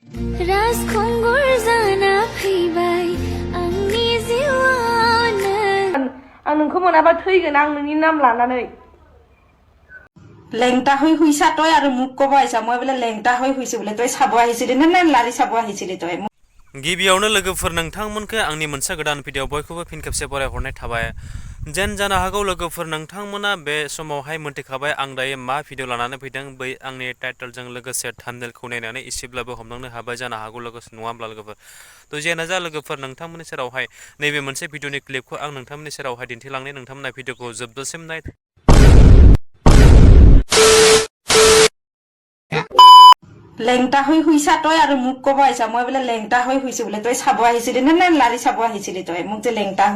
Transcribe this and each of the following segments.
आं नोंखौ मोनाबा थैगोन आं नोंनि नाम लानानै लेंटा हुइसा तय आरो मुख कब आइसा मैं बोले लेंटा हुइसे बोले तय साबो आइसिले ना लारि साबो आइसिले तय गिबियावनो लोगोफोर नोंथांमोनखौ आंनि मोनसे गोदान भिडिअ बयखौबो फिन खेबसे बरायहरनाय थाबाय जेन जानो हागौ लोगोफोर नोंथांमोना बे समावहाय मोनथिखाबाय आं दायो मा भिडिअ लानानै फैदों बै आंनि टाइटेलजों लोगोसे थाम्बनेलखौ नायनानै एसेब्लाबो हमदांनो हाबाय जानो हागौ लोगोसे नङाब्ला लोगोफोर थ' जेयानो जा लोगोफोर नोंथांमोननि सेरावहाय नैबे मोनसे भिडिअनि क्लिपखौ आं नोंथांमोननि सेरावहाय दिन्थिलांनाय नोंथांमोना भिडिअखौ जोबजासिम नाय लेंटा हुइसा तय आरो मुख कब आइसा मैं बोले लेंटा हुइसे बोले तय साबो आइसिले ना लारि साबो आइसिले तय मुख जे लेंटा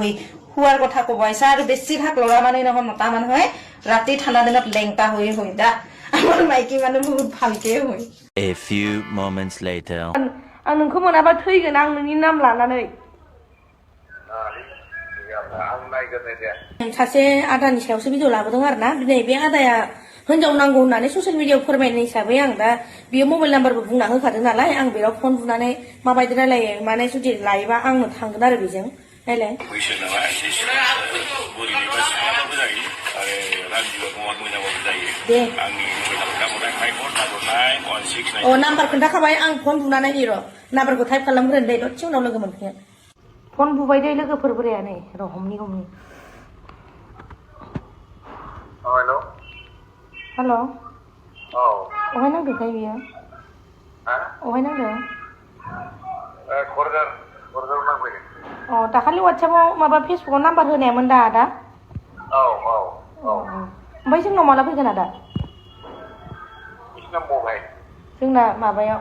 हुआर कथा कब आइसा आरो बेसि भाग लरा माने नहय मता मानहय राति थाना दिनत लेंटा हुइ दा आमार माइकि माने बहुत भालके हुइ A few moments later आं नोंखौ मोनाबा थैगोन आं नोंनि नाम लानानै सासे आदानि सायावसो भिडिअ लाबोदों आरो ना दिनै बे आदाया हिनजाव नांगौ होननानै ससियेल मिडियायाव फोरमायनाय हिसाबै आं दा बियो मबाइल नाम्बारबो बुंना होखादों नालाय आं बेयाव फन बुनानै माबायदि रायलायो माने जुदि लायोबा आंनो थांगोन आरो बेजों रायलाय दे अ नाम्बार खोन्थाखाबाय आं फन बुनानै र' नाम्बारखौ टाइप खालामग्रोन दे दसे उनाव लोगो मोनफिनगोन फन बुबाय दे लोगोफोर बोराया नै र' हमनि हेलौ हेल' औ अहाय नांदोंथाय बियो अहाय नांदों क'क्राझार नांफैदों अ दाखालि वाट्सएपआव माबा फेसबुकआव नाम्बार होनायामोन दा आदा औ ओमफ्राय जोंनाव माला फैगोन आदा जोंना माबायाव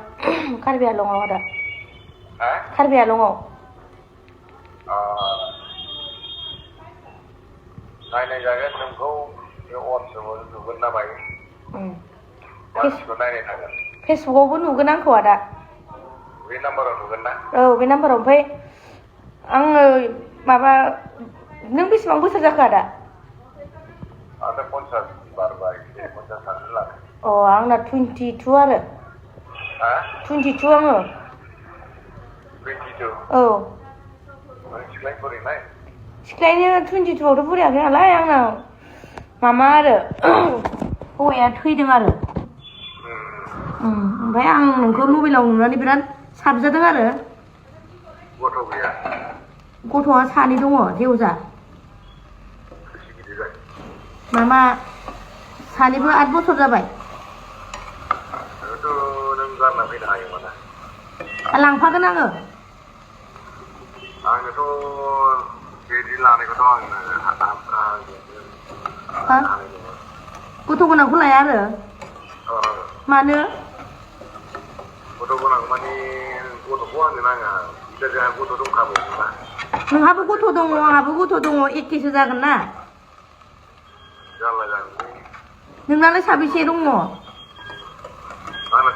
कार्बि आलंआव आदा कार्बि आलंआव नायनाय जागोन नोंखौ वाट्सएपआव नुगोन ना मायो नायनाय थागोन फेसबुकआवबो नुगोन आंखौ आदा बे नाम्बाराव नुगोन ना औ बे नाम्बाराव ओमफ्राय आङो माबा नों बेसेबां बोसोर जाखो आदा आंना 50 बारबाय 50 थांनो लादों अ आंना 22 आरो 22 आङो 22 औ सिख्लाय बोरैनाय सिख्लायनो 22 आवथ' बुरियाखै नालाय आंना मामा आरो हौवाया थैदों आरो ओमफ्राय आं नोंखौ मबाइलाव नुनानै बिराद साबजादों आरो गथ' गैया गथ'आ सानै दङ जेवजा मामा सानैबो 8 बोसोर जाबाय नों गारना फैनो हायोमोन लांफागोन आङो आंनोथ' बिदि लानायखौथ' आङो गथ' गोनांखौ लाया आरो मानो गथ' गोनां माने गथ'खौ आंनो नाङा जोंहा गथ' दंखाबावोना नोंहाबो गथ' दङ आंहाबो गथ' दङ एखेसो जागोन ना जारला जागोन नोंनालाय साबेसे दङ आंना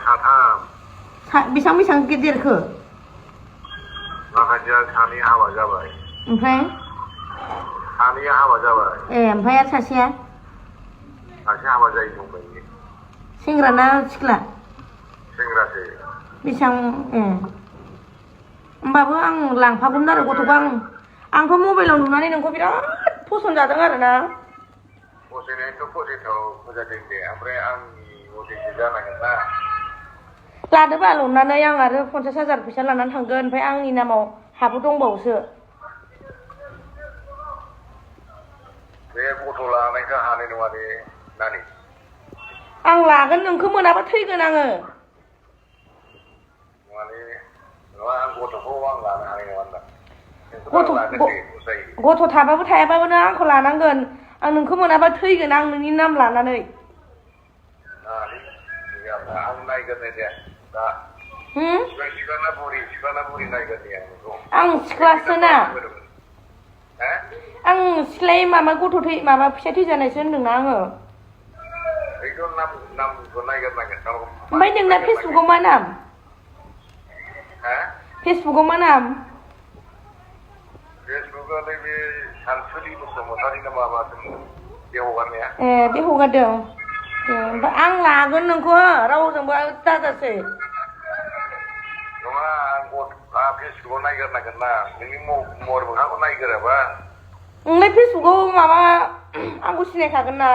3 बेसेबां गिदिरखो माखासेया 2 हाबा जाबाय ओमफ्राय 2 हाबा जाबाय ए ओमफ्राय आरो सासेया सासे हाबा जायै दंबाय सेंग्रा ना सिख्ला सेंग्रासो बेसेबां होमबाबो आं लांफागौमोन आरो गथ'खौ आंथ' मबाइलाव नुनानै नोंखौ बिराद फसन जादों आरो ना फसायनायथ' फसायथाव मोजांदों दे ओमफ्राय आंनि मथेसो जानांगोन ना लादोबा ल'ननानै आं आरो 50,000 फैसा लानानै थांगोन ओमफ्राय आंनि नामाव हाबो दंबावोसो बे गथ' लानायखौ हानाय नङा दे नानि आं लागोन नोंखौ मोनाबा थैगोन आङो नङाले नङा आं गथ'खौ आं लानो हानाय नङा गथ' थाबाबो थायाबाबो नों आंखौ लानांगोन आं नोंखौ मोनाबा थैगोन आं नोंनि नाम लानानै आं नायगोन दे दा सिख्लाना बुरि नायगोन दे आं सिख्लासो ना आं सिख्लाय माबा माबा फिसा थैजानायसो होनदोंना आङो ओमफ्राय नोंना फेसबुकआव मा नाम फेसबुकआव मा नाम फेसबुकआव नैबे सानसुलि बसुमतारी ना माबादों बे हगारनाया ए बे हगारदों ओमफ्राय आं लागोन नोंखौ रावजोंबो दाजासै नङा आं फेसबुकाव नायग्रोनांगोन ना नोंनि महर मोखांखौ नायग्रोआबा नोंलाय फेसबुकाव माबा आंखौ सिनायखागोन ना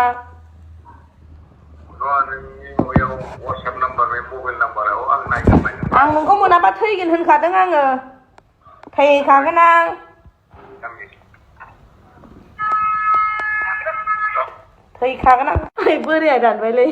नङा नोंनि माबायाव वाट्सएप नाम्बार बे मबाइल नाम्बाराव आं नायग्रोनांगोन आं नोंखौ मोनाबा थैगोन होनखादों आङो थैखागोन आं थैखागोन आं बोराया दानबायलै